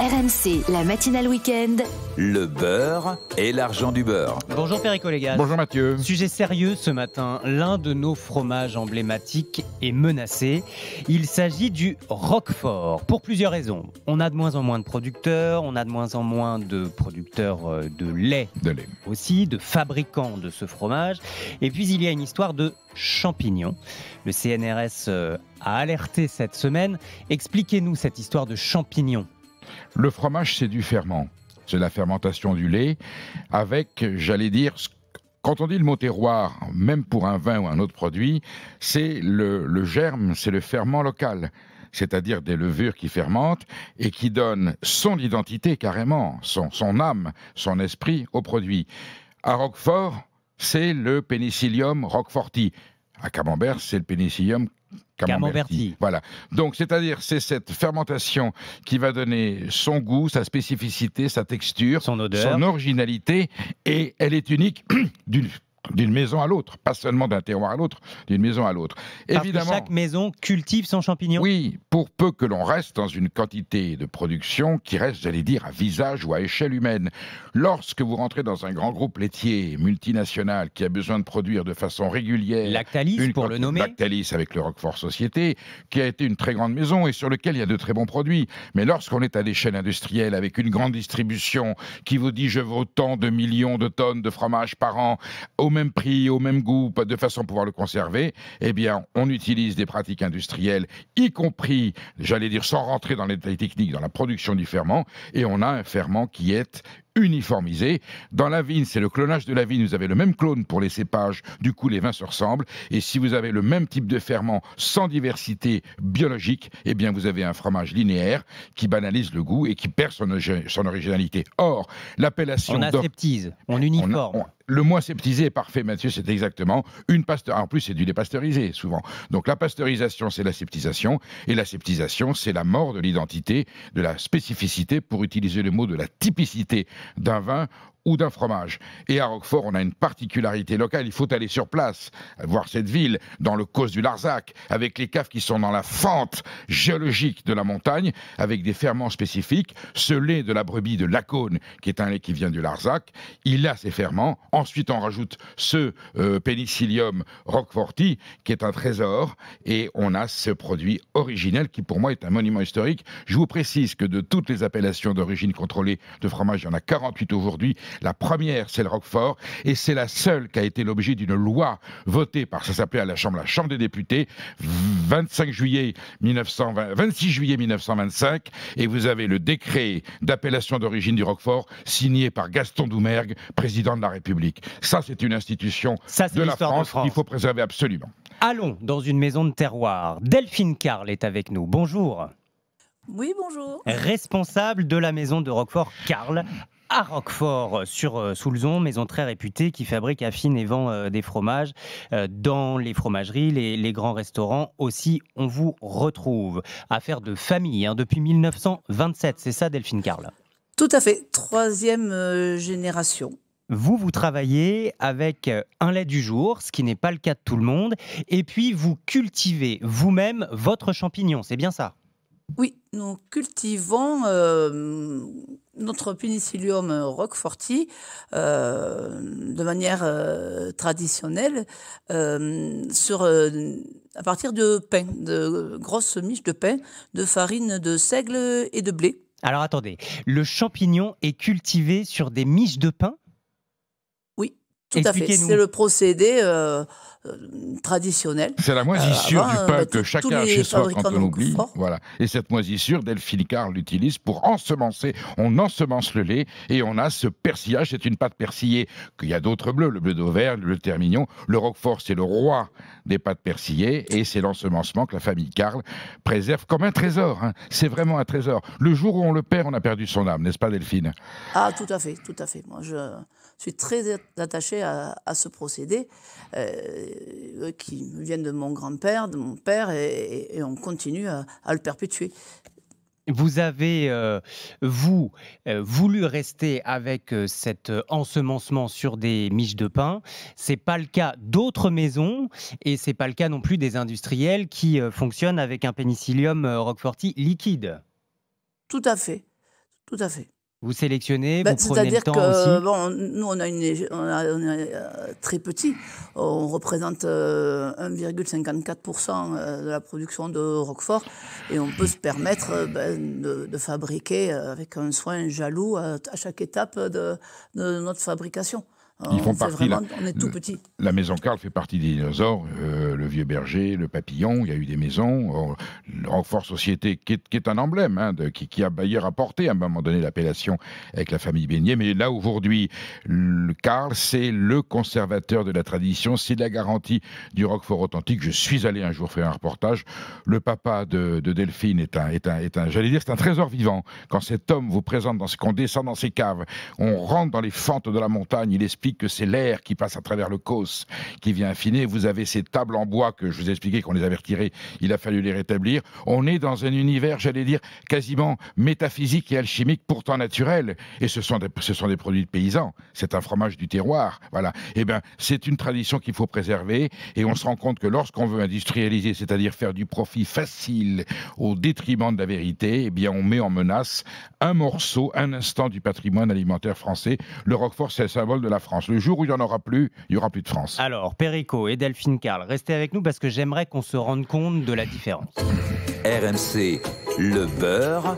RMC, la matinale week-end. Le beurre et l'argent du beurre. Bonjour Perico Légas. Bonjour Mathieu. Sujet sérieux ce matin, l'un de nos fromages emblématiques est menacé. Il s'agit du Roquefort, pour plusieurs raisons. On a de moins en moins de producteurs, on a de moins en moins de producteurs de lait. Aussi, de fabricants de ce fromage. Et puis il y a une histoire de champignons. Le CNRS a alerté cette semaine. Expliquez-nous cette histoire de champignons. Le fromage, c'est du ferment. C'est la fermentation du lait avec, j'allais dire, quand on dit le mot terroir, même pour un vin ou un autre produit, c'est le germe, c'est le ferment local. C'est-à-dire des levures qui fermentent et qui donnent son identité carrément, son âme, son esprit au produit. À Roquefort, c'est le Penicillium roqueforti. À Camembert, c'est le Penicillium camemberti. Voilà. Donc, c'est-à-dire, c'est cette fermentation qui va donner son goût, sa spécificité, sa texture, son odeur, son originalité, et elle est unique d'une maison à l'autre, pas seulement d'un terroir à l'autre, d'une maison à l'autre. Parce évidemment, que chaque maison cultive son champignon. Oui, pour peu que l'on reste dans une quantité de production qui reste, j'allais dire, à visage ou à échelle humaine. Lorsque vous rentrez dans un grand groupe laitier multinational qui a besoin de produire de façon régulière... Lactalis, pour le nommer. Lactalis avec le Roquefort Société, qui a été une très grande maison et sur lequel il y a de très bons produits. Mais lorsqu'on est à l'échelle industrielle avec une grande distribution qui vous dit « je veux autant de millions de tonnes de fromage par an », au même prix, au même goût, de façon à pouvoir le conserver, eh bien, on utilise des pratiques industrielles, y compris, j'allais dire, sans rentrer dans les détails techniques, dans la production du ferment, et on a un ferment qui est uniformisé. Dans la vigne, c'est le clonage de la vigne. Vous avez le même clone pour les cépages, du coup les vins se ressemblent. Et si vous avez le même type de ferment sans diversité biologique, eh bien vous avez un fromage linéaire qui banalise le goût et qui perd son originalité. Or, l'appellation... On aseptise, on uniforme. Le mot aseptisé est parfait, Mathieu, c'est exactement une pasteurisation. En plus, c'est du lait pasteurisé, souvent. Donc la pasteurisation, c'est l'aseptisation. Et l'aseptisation, c'est la mort de l'identité, de la spécificité, pour utiliser le mot de la typicité d'un vin ou d'un fromage. Et à Roquefort, on a une particularité locale. Il faut aller sur place, voir cette ville, dans le Causse du Larzac, avec les caves qui sont dans la fente géologique de la montagne, avec des ferments spécifiques. Ce lait de la brebis de Lacaune, qui est un lait qui vient du Larzac, il a ses ferments. Ensuite, on rajoute ce Penicillium roqueforti, qui est un trésor, et on a ce produit originel qui, pour moi, est un monument historique. Je vous précise que de toutes les appellations d'origine contrôlée de fromage, il y en a 48 aujourd'hui. La première, c'est le Roquefort, et c'est la seule qui a été l'objet d'une loi votée par, ça s'appelait à la Chambre des députés, 26 juillet 1925, et vous avez le décret d'appellation d'origine du Roquefort signé par Gaston Doumergue, président de la République. Ça, c'est une institution de la France qu'il faut préserver absolument. Allons dans une maison de terroir. Delphine Carle est avec nous. Bonjour. Oui, bonjour. Responsable de la maison de Roquefort Carle à Roquefort sur Soulzon, maison très réputée qui fabrique, affine et vend des fromages dans les fromageries, les grands restaurants aussi. On vous retrouve. Affaire de famille depuis 1927, c'est ça Delphine Carle? Tout à fait, troisième génération. Vous travaillez avec un lait du jour, ce qui n'est pas le cas de tout le monde, et puis vous cultivez vous-même votre champignon, c'est bien ça? Oui, nous cultivons notre Penicillium roqueforti de manière traditionnelle à partir de pain, de grosses miches de pain, de farine de seigle et de blé. Alors attendez, le champignon est cultivé sur des miches de pain? Oui, tout à fait. C'est le procédé traditionnel. C'est la moisissure du pain que chacun a chez soi quand on oublie. Voilà. Et cette moisissure, Delphine Carle l'utilise pour ensemencer. On ensemence le lait et on a ce persillage. C'est une pâte persillée qu'il y a d'autres bleus, le bleu d'Auvergne, le Termignon. Le Roquefort, c'est le roi des pâtes persillées et c'est l'ensemencement que la famille Carle préserve comme un trésor. Hein. C'est vraiment un trésor. Le jour où on le perd, on a perdu son âme, n'est-ce pas Delphine? Ah, tout à fait, tout à fait. Moi, je suis très attachée à ce procédé qui vient de mon grand-père, de mon père, et on continue à le perpétuer. Vous avez, voulu rester avec cet ensemencement sur des miches de pain. Ce n'est pas le cas d'autres maisons et ce n'est pas le cas non plus des industriels qui fonctionnent avec un Penicillium roqueforti liquide. Tout à fait. tout à fait. Vous sélectionnez, vous prenez le C'est-à-dire temps que aussi. bon, nous, on est très petit. On représente 1,54% de la production de Roquefort et on peut se permettre de fabriquer avec un soin jaloux à chaque étape de notre fabrication. Ils font partie, on est tout petit. La maison Carl fait partie des dinosaures, le vieux berger, le papillon, il y a eu des maisons, le Roquefort Société qui est un emblème, qui a d'ailleurs apporté à un moment donné l'appellation avec la famille Beignet, mais là aujourd'hui, le Carl c'est le conservateur de la tradition, c'est la garantie du Roquefort authentique. Je suis allé un jour faire un reportage, le papa de Delphine est un j'allais dire, c'est un trésor vivant. Quand cet homme vous présente, qu'on descend dans ses caves, on rentre dans les fentes de la montagne, il explique que c'est l'air qui passe à travers le causse qui vient affiner. Vous avez ces tables en bois que je vous ai expliqué qu'on les avait retirées, il a fallu les rétablir. On est dans un univers, j'allais dire, quasiment métaphysique et alchimique, pourtant naturel. Et ce sont des produits de paysans. C'est un fromage du terroir. Voilà. Eh bien, c'est une tradition qu'il faut préserver. Et on se rend compte que lorsqu'on veut industrialiser, c'est-à-dire faire du profit facile au détriment de la vérité, eh bien, on met en menace un morceau, un instant du patrimoine alimentaire français. Le Roquefort, c'est le symbole de la France. Le jour où il n'y en aura plus, il n'y aura plus de France. Alors, Perico et Delphine Carl, restez avec nous parce que j'aimerais qu'on se rende compte de la différence. RMC, le beurre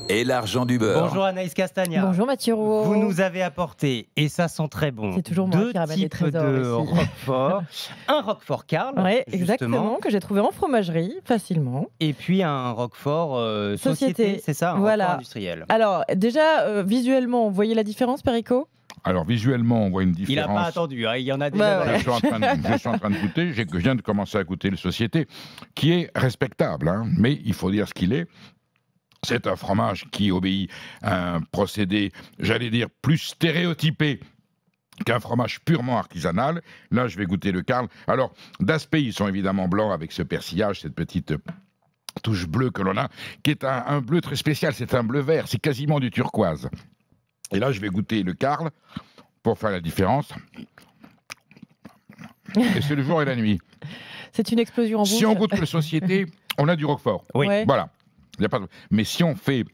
et l'argent du beurre. Bonjour Anaïs Castagna. Bonjour Mathieu Rouault. Vous nous avez apporté, et ça sent très bon, C'est toujours moi deux qui ramène les types trésors de ici. Roquefort. Un Roquefort Carl, Oui, justement, exactement, que j'ai trouvé en fromagerie, facilement. et puis un Roquefort société, c'est ça, un Voilà. Roquefort industriel. Alors, déjà, visuellement, vous voyez la différence, Perico? Alors, visuellement, on voit une Il n'a différence. pas attendu, hein, il y en a déjà dans la... Je suis en train de goûter, je viens de commencer à goûter le Société, qui est respectable, mais il faut dire ce qu'il est. C'est un fromage qui obéit à un procédé, j'allais dire, plus stéréotypé qu'un fromage purement artisanal. Là, je vais goûter le Carl. Alors, d'aspect, ils sont évidemment blancs avec ce persillage, cette petite touche bleue que l'on a, qui est un bleu très spécial. C'est un bleu vert, c'est quasiment du turquoise. Et là, je vais goûter le Carl pour faire la différence. Et c'est le jour et la nuit. C'est une explosion en bouche. Si on goûte le Société, on a du Roquefort. Oui. Ouais. Voilà. Il y a pas de... Mais si on fait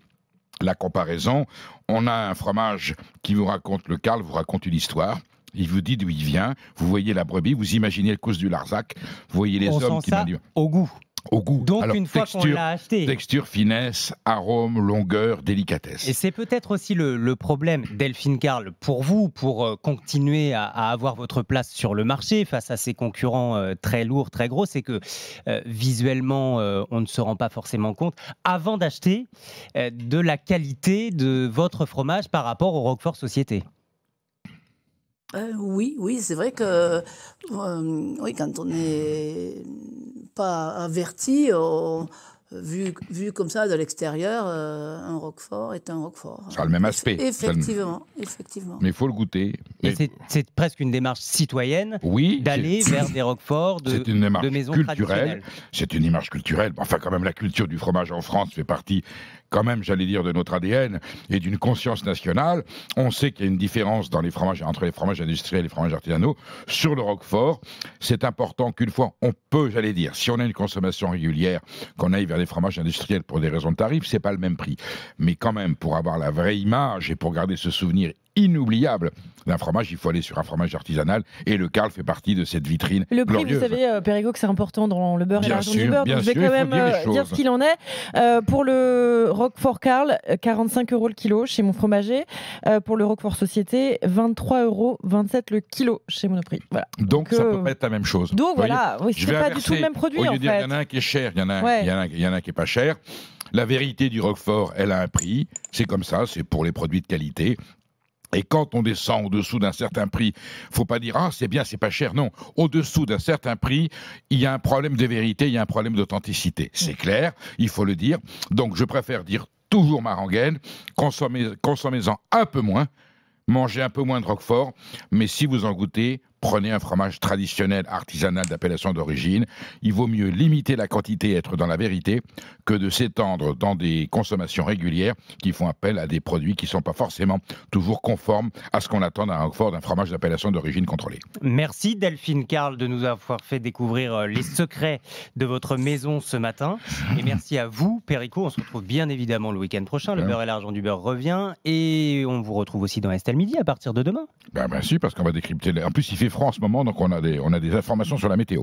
la comparaison, on a un fromage qui vous raconte, le Carl vous raconte une histoire. Il vous dit d'où il vient. Vous voyez la brebis, vous imaginez le cous du Larzac. Vous voyez les On hommes sent qui ça manient au goût. au goût. Donc Alors, une fois qu'on texture, l'a acheté. texture, finesse, arôme, longueur, délicatesse. Et c'est peut-être aussi le problème, Delphine Carl, pour vous, pour continuer à avoir votre place sur le marché face à ces concurrents très lourds, très gros, c'est que visuellement, on ne se rend pas forcément compte, avant d'acheter, de la qualité de votre fromage par rapport au Roquefort Société. Oui, c'est vrai que oui, quand on n'est pas averti, vu comme ça de l'extérieur, un Roquefort est un Roquefort. Ça a le même aspect. Effectivement. Mais il faut le goûter. Et c'est presque une démarche citoyenne Oui, d'aller vers des Roqueforts c'est une démarche de maisons culturelle. traditionnelles. C'est une démarche culturelle. Enfin, quand même, la culture du fromage en France fait partie, quand même, j'allais dire, de notre ADN et d'une conscience nationale. On sait qu'il y a une différence dans les fromages, entre les fromages industriels et les fromages artisanaux. Sur le Roquefort, c'est important qu'une fois, on peut, j'allais dire, si on a une consommation régulière, qu'on aille vers les fromages industriels pour des raisons de tarif, c'est pas le même prix. Mais quand même, pour avoir la vraie image et pour garder ce souvenir inoubliable d'un fromage, il faut aller sur un fromage artisanal et le Carl fait partie de cette vitrine Le prix, glorieuse. vous savez, Perico, que c'est important dans le beurre et Bien l'argent sûr, du beurre. bien Donc je vais sûr, quand il faut même dire les dire choses. ce qu'il en est. Pour le Roquefort Carl, 45 € le kilo chez mon fromager. Pour le Roquefort Société, 23,27 € le kilo chez Monoprix. Voilà. Donc ça peut pas être la même chose. Donc Vous voyez, voilà, oui, je c'est vais pas du tout le inverser. même produit Au lieu en de dire, il fait. y en a un qui est cher, il y en a Ouais. un qui est pas cher. La vérité du Roquefort, elle a un prix. C'est comme ça, c'est pour les produits de qualité. Et quand on descend au-dessous d'un certain prix, faut pas dire « Ah, c'est bien, c'est pas cher ». Non, au-dessous d'un certain prix, il y a un problème de vérité, il y a un problème d'authenticité. C'est clair, il faut le dire. Donc, je préfère dire toujours ma rengaine, consommez-en un peu moins, mangez un peu moins de Roquefort, mais si vous en goûtez, prenez un fromage traditionnel, artisanal d'appellation d'origine. Il vaut mieux limiter la quantité et être dans la vérité que de s'étendre dans des consommations régulières qui font appel à des produits qui ne sont pas forcément toujours conformes à ce qu'on attend d'un Roquefort, d'un fromage d'appellation d'origine contrôlée. Merci Delphine Carl de nous avoir fait découvrir les secrets de votre maison ce matin. Et merci à vous, Perico. On se retrouve bien évidemment le week-end prochain. Le beurre et l'argent du beurre revient. Et on vous retrouve aussi dans Estelle Midi à partir de demain. Ben si, parce qu'on va décrypter. En plus, il fait froid en ce moment, donc on a des informations sur la météo.